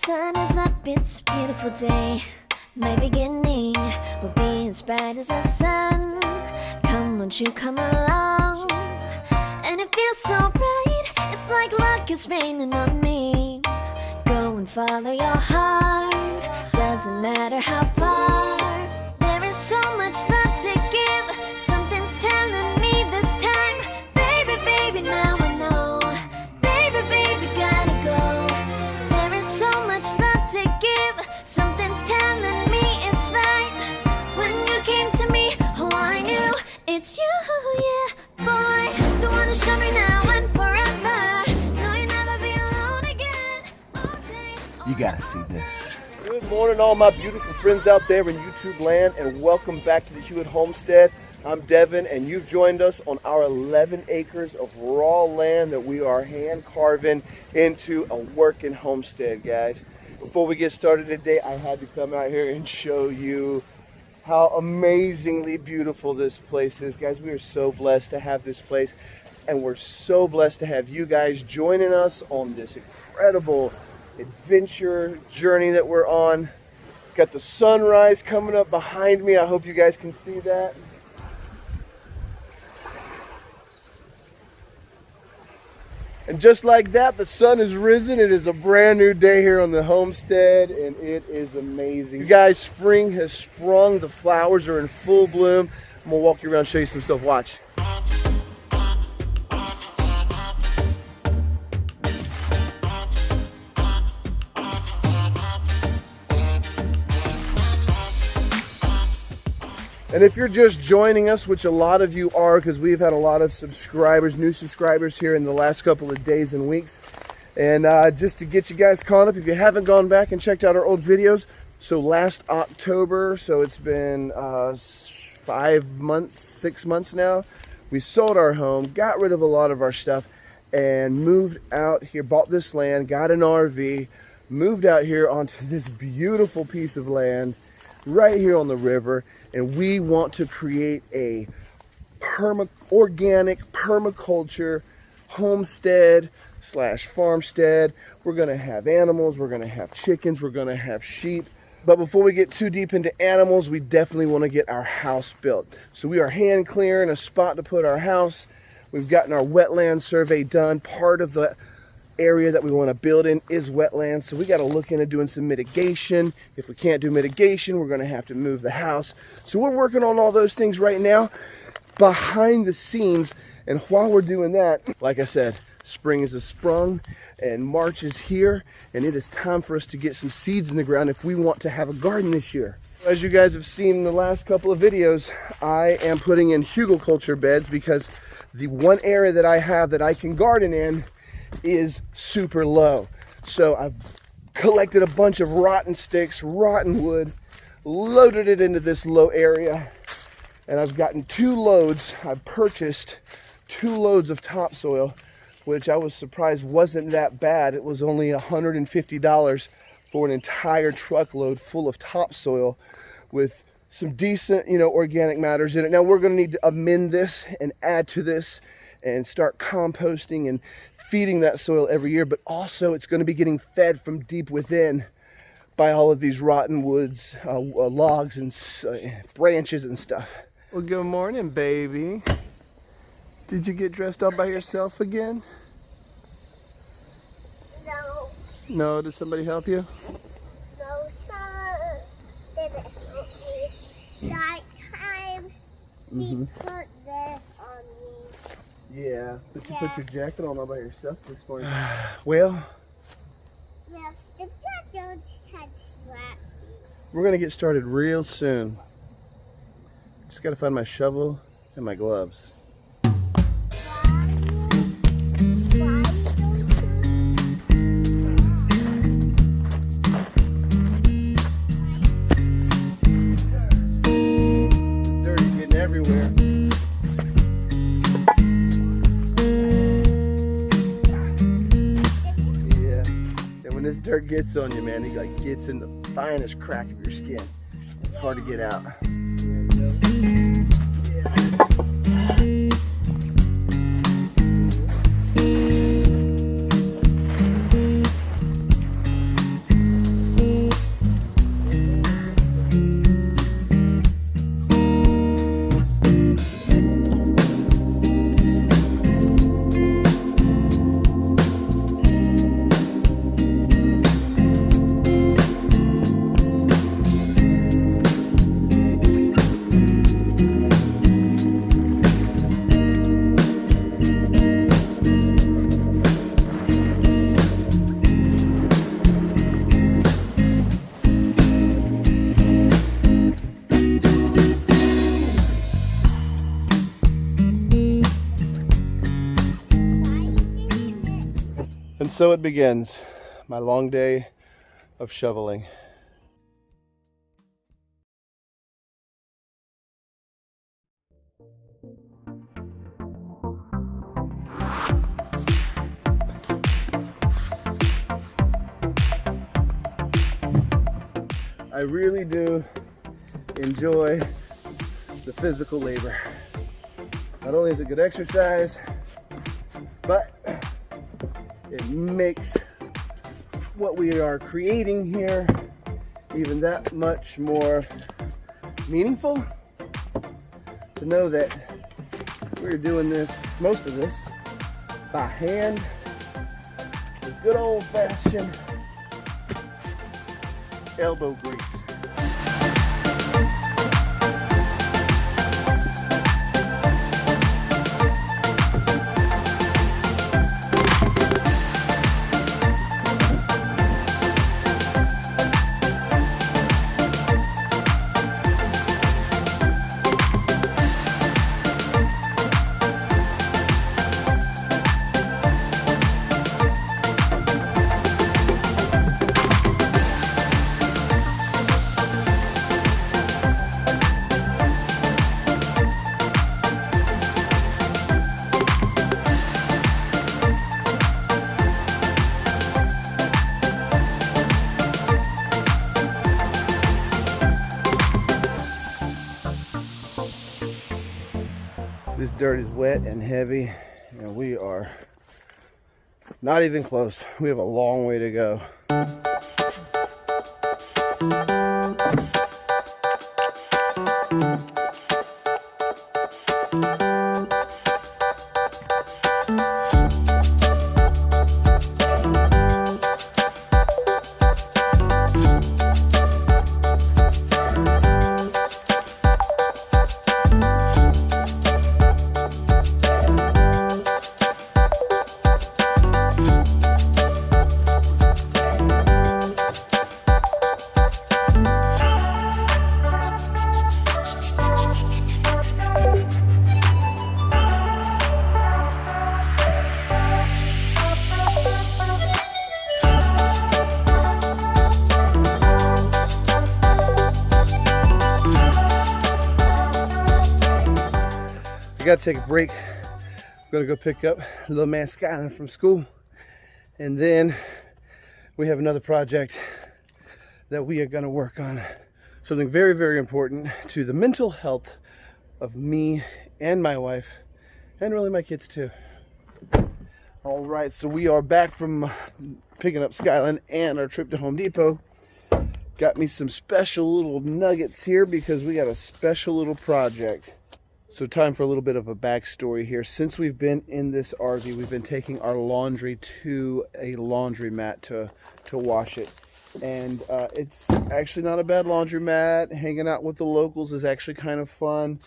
sun is up, it's a beautiful day. My beginning will be as bright as the sun. Come, won't you come along? And it feels so bright, it's like luck is raining on me. Go and follow your heart, doesn't matter how far. There is so much love to give, something's telling me this time. Baby, baby, now I know. Baby, baby, gotta go. There is so much love to give, something's telling me it's right. When you came to me, oh I knew it's you, yeah, boy. The one who showed me now and forever. No, you'll never be alone again. All day, all You gotta see this. Good morning, all my beautiful friends out there in YouTube land, and welcome back to the Hewitt Homestead. I'm Devin, and you've joined us on our 11 acres of raw land that we are hand carving into a working homestead, guys. Before we get started today, I had to come out here and show you how amazingly beautiful this place is. Guys, we are so blessed to have this place, and we're so blessed to have you guys joining us on this incredible adventure journey that we're on. Got the sunrise coming up behind me. I hope you guys can see that. And just like that, the sun has risen. It is a brand new day here on the homestead, and it is amazing. You guys, spring has sprung. The flowers are in full bloom. I'm gonna walk you around, show you some stuff. Watch. And if you're just joining us, which a lot of you are, because we've had a lot of subscribers, new subscribers here in the last couple of days and weeks. And just to get you guys caught up, if you haven't gone back and checked out our old videos, so last October, so it's been 5 months, 6 months now, we sold our home, got rid of a lot of our stuff, and moved out here, bought this land, got an RV, moved out here onto this beautiful piece of land right here on the river. And we want to create a organic permaculture homestead / farmstead. We're going to have animals, we're going to have chickens, we're going to have sheep. But before we get too deep into animals, we definitely want to get our house built. So we are hand clearing a spot to put our house. We've gotten our wetland survey done. Part of the area that we want to build in is wetlands, so we got to look into doing some mitigation. If we can't do mitigation, we're going to have to move the house. So we're working on all those things right now behind the scenes, and while we're doing that, like I said, spring is sprung and March is here, and it is time for us to get some seeds in the ground if we want to have a garden this year. As you guys have seen in the last couple of videos, I am putting in huglekultur beds because the one area that I have that I can garden in is super low. So I've collected a bunch of rotten sticks, rotten wood, loaded it into this low area, and I've gotten 2 loads. I've purchased 2 loads of topsoil, which I was surprised wasn't that bad. It was only $150 for an entire truckload full of topsoil with some decent, organic matters in it. Now we're going to need to amend this and add to this and start composting and feeding that soil every year, but also it's going to be getting fed from deep within by all of these rotten woods, logs and branches and stuff. Well, good morning, baby. Did you get dressed up by yourself again? No. No, did somebody help you? No, sir. Didn't help me. That time he put this on me. Yeah, but you put Yeah. your jacket on all by yourself this morning. Well, Yes, if Jack Jones had slapped me. we're going to get started real soon. Just got to find my shovel and my gloves. Dirt is getting everywhere. When this dirt gets on you, man, it gets in the finest crack of your skin. It's hard to get out. so it begins, my long day of shoveling. I really do enjoy the physical labor. Not only is it good exercise, but it makes what we are creating here even that much more meaningful. To know that we're doing this, most of this, by hand, with good old-fashioned elbow grease. This dirt is wet and heavy, and we are not even close. We have a long way to go. I gotta take a break. I'm gonna go pick up little man Skyline from school, and then we have another project that we are gonna work on. Something very, very important to the mental health of me and my wife, and really my kids too. All right, so we are back from picking up Skyline and our trip to Home Depot. Got me some special little nuggets here because we got a special little project. So time for a little bit of a backstory here. Since we've been in this RV, we've been taking our laundry to a laundromat to wash it. And it's actually not a bad laundromat. Hanging out with the locals is actually kind of fun.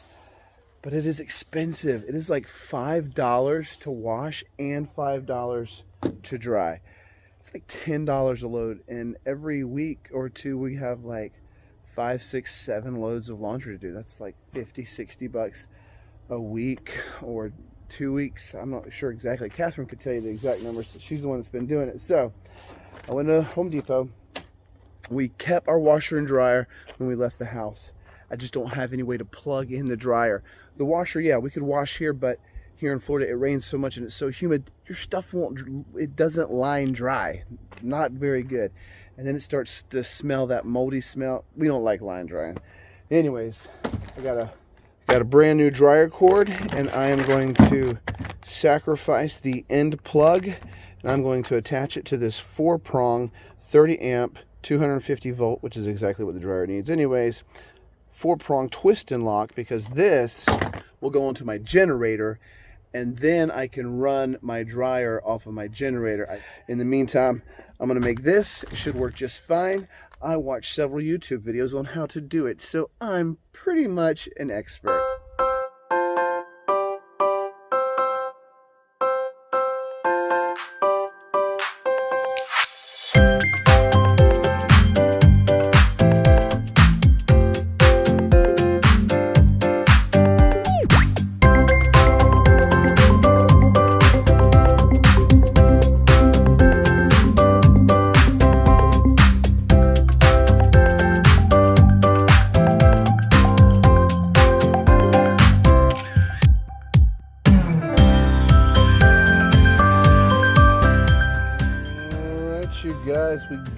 But it is expensive. It is like $5 to wash and $5 to dry. It's like $10 a load. And every week or two we have like 5, 6, 7 loads of laundry to do. That's like 50, 60 bucks a week or 2 weeks. I'm not sure exactly. Catherine could tell you the exact numbers. She's the one that's been doing it. So I went to Home Depot. We kept our washer and dryer when we left the house. I just don't have any way to plug in the dryer. The washer, yeah, we could wash here, but here in Florida it rains so much and it's so humid, your stuff it doesn't line dry. Not very good. And then it starts to smell that moldy smell. We don't like line drying. Anyways, I got a brand new dryer cord, and I am going to sacrifice the end plug, and I'm going to attach it to this 4-prong 30 amp 250 volt, which is exactly what the dryer needs anyways, 4-prong twist and lock, because this will go into my generator, and then I can run my dryer off of my generator. In the meantime, I'm gonna make this. It should work just fine. I watched several YouTube videos on how to do it, so I'm pretty much an expert.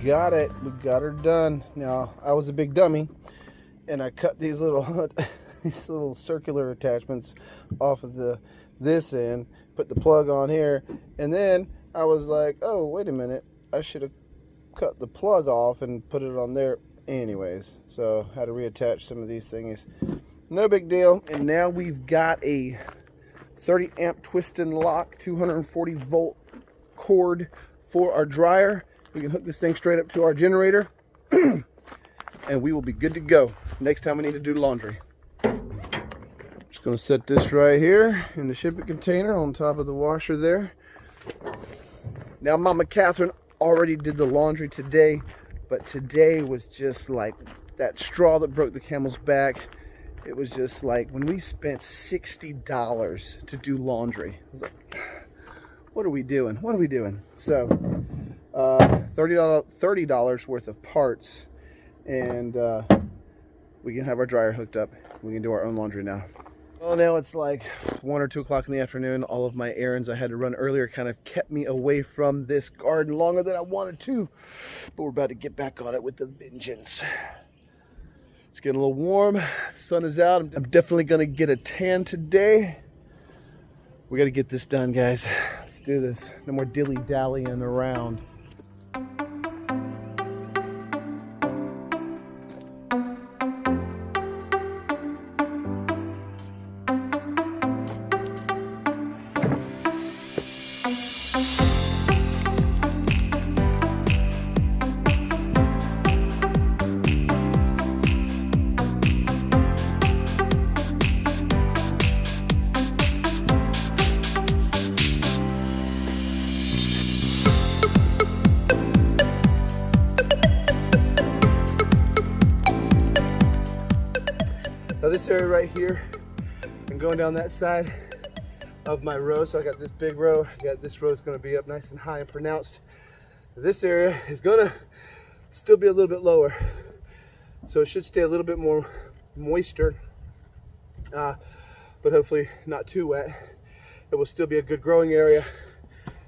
got it. We got her done. Now, I was a big dummy, and I cut these little these little circular attachments off of this end, put the plug on here, and then I was like, oh, wait a minute, I should have cut the plug off and put it on there anyways. So I had to reattach some of these things. No big deal. And now we've got a 30 amp twist and lock 240 volt cord for our dryer. We can hook this thing straight up to our generator and we will be good to go next time we need to do laundry. Just going to set this right here in the shipping container on top of the washer there. Now Mama Catherine already did the laundry today, but today was just like that straw that broke the camel's back. It was just like when we spent $60 to do laundry. I was like, what are we doing? What are we doing? So $30 worth of parts, and we can have our dryer hooked up. We can do our own laundry now. Well, now it's like 1 or 2 o'clock in the afternoon. All of my errands I had to run earlier kind of kept me away from this garden longer than I wanted to. But we're about to get back on it with a vengeance. It's getting a little warm. The sun is out. I'm definitely going to get a tan today. We got to get this done, guys. Let's do this. No more dilly-dallying around. Now this area right here, I'm going down that side of my row. So I got this big row, this row is going to be up nice and high and pronounced. This area is going to still be a little bit lower. So it should stay a little bit more moister, but hopefully not too wet. It will still be a good growing area.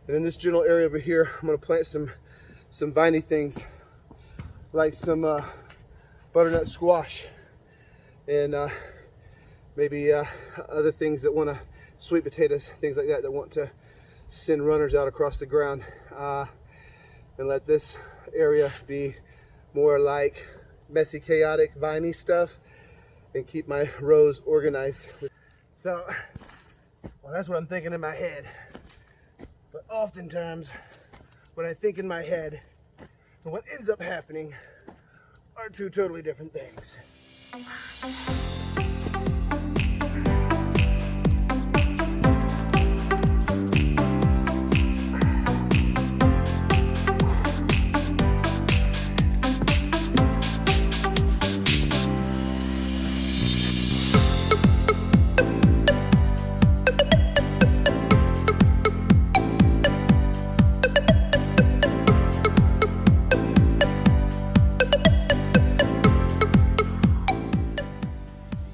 And in this general area over here, I'm going to plant some viney things like some butternut squash. And maybe other things that want to, sweet potatoes, things like that, that want to send runners out across the ground. And let this area be more like messy, chaotic, viney stuff, and keep my rows organized. So, well, that's what I'm thinking in my head. But oftentimes, what I think in my head and what ends up happening are two totally different things.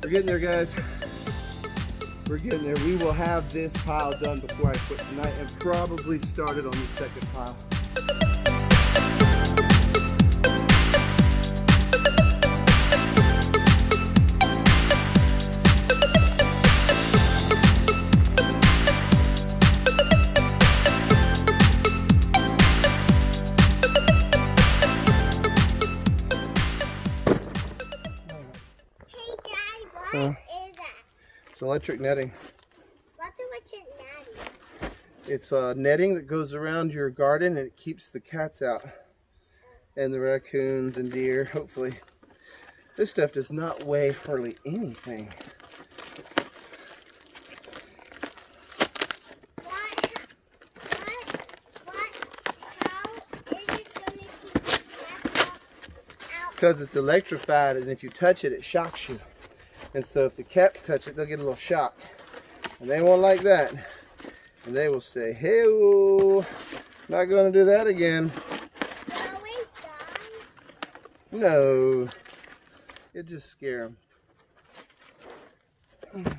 We're getting there, guys. We're getting there. We will have this pile done before I quit tonight, and probably started on the second pile. Is that? It's electric netting. What's electric netting? It's netting that goes around your garden and it keeps the cats out. And the raccoons and deer, hopefully. This stuff does not weigh hardly anything. Because it's electrified, and if you touch it, it shocks you. And so if the cats touch it, they'll get a little shock. And they won't like that. And they will say, hey, not going to do that again. No. It just scare them.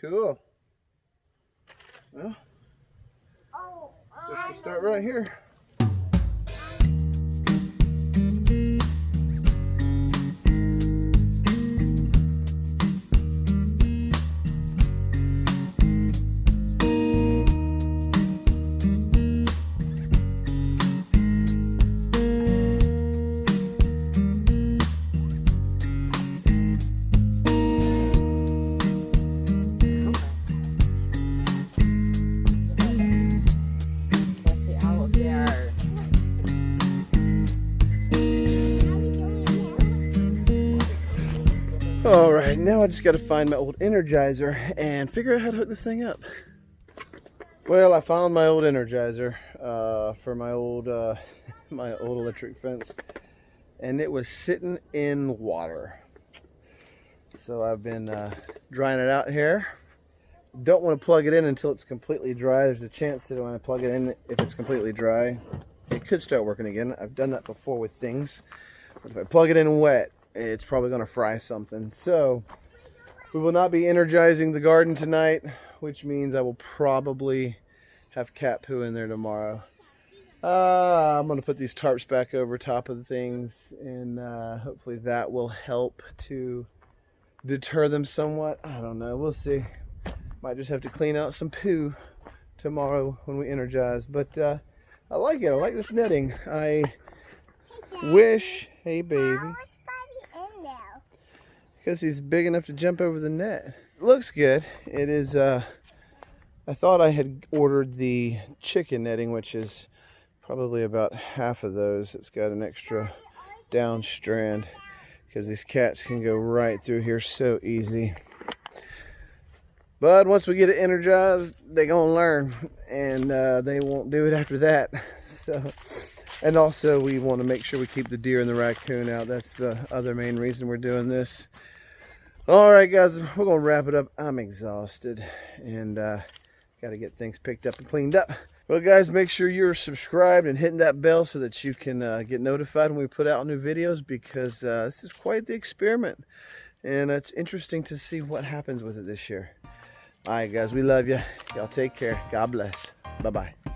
Cool. start right here. All right, now I just got to find my old Energizer and figure out how to hook this thing up. Well, I found my old Energizer for my old electric fence, and it was sitting in water. So I've been drying it out here. Don't want to plug it in until it's completely dry. There's a chance that when I plug it in, if it's completely dry, it could start working again. I've done that before with things, but if I plug it in wet, it's probably going to fry something. So we will not be energizing the garden tonight, which means I will probably have cat poo in there tomorrow. I'm going to put these tarps back over top of the things, and hopefully that will help to deter them somewhat. I don't know. We'll see. Might just have to clean out some poo tomorrow when we energize. But I like it. I like this netting. I wish... Hey, baby. Because he's big enough to jump over the net. It looks good. It is, I thought I had ordered the chicken netting, which is probably about half of those. It's got an extra down strand because these cats can go right through here so easy. But once we get it energized, they're going to learn, and they won't do it after that. So, and also we want to make sure we keep the deer and the raccoon out. That's the other main reason we're doing this. All right, guys, we're going to wrap it up. I'm exhausted and got to get things picked up and cleaned up. Well, guys, make sure you're subscribed and hitting that bell so that you can get notified when we put out new videos, because this is quite the experiment. And it's interesting to see what happens with it this year. All right, guys, we love you. Y'all take care. God bless. Bye-bye.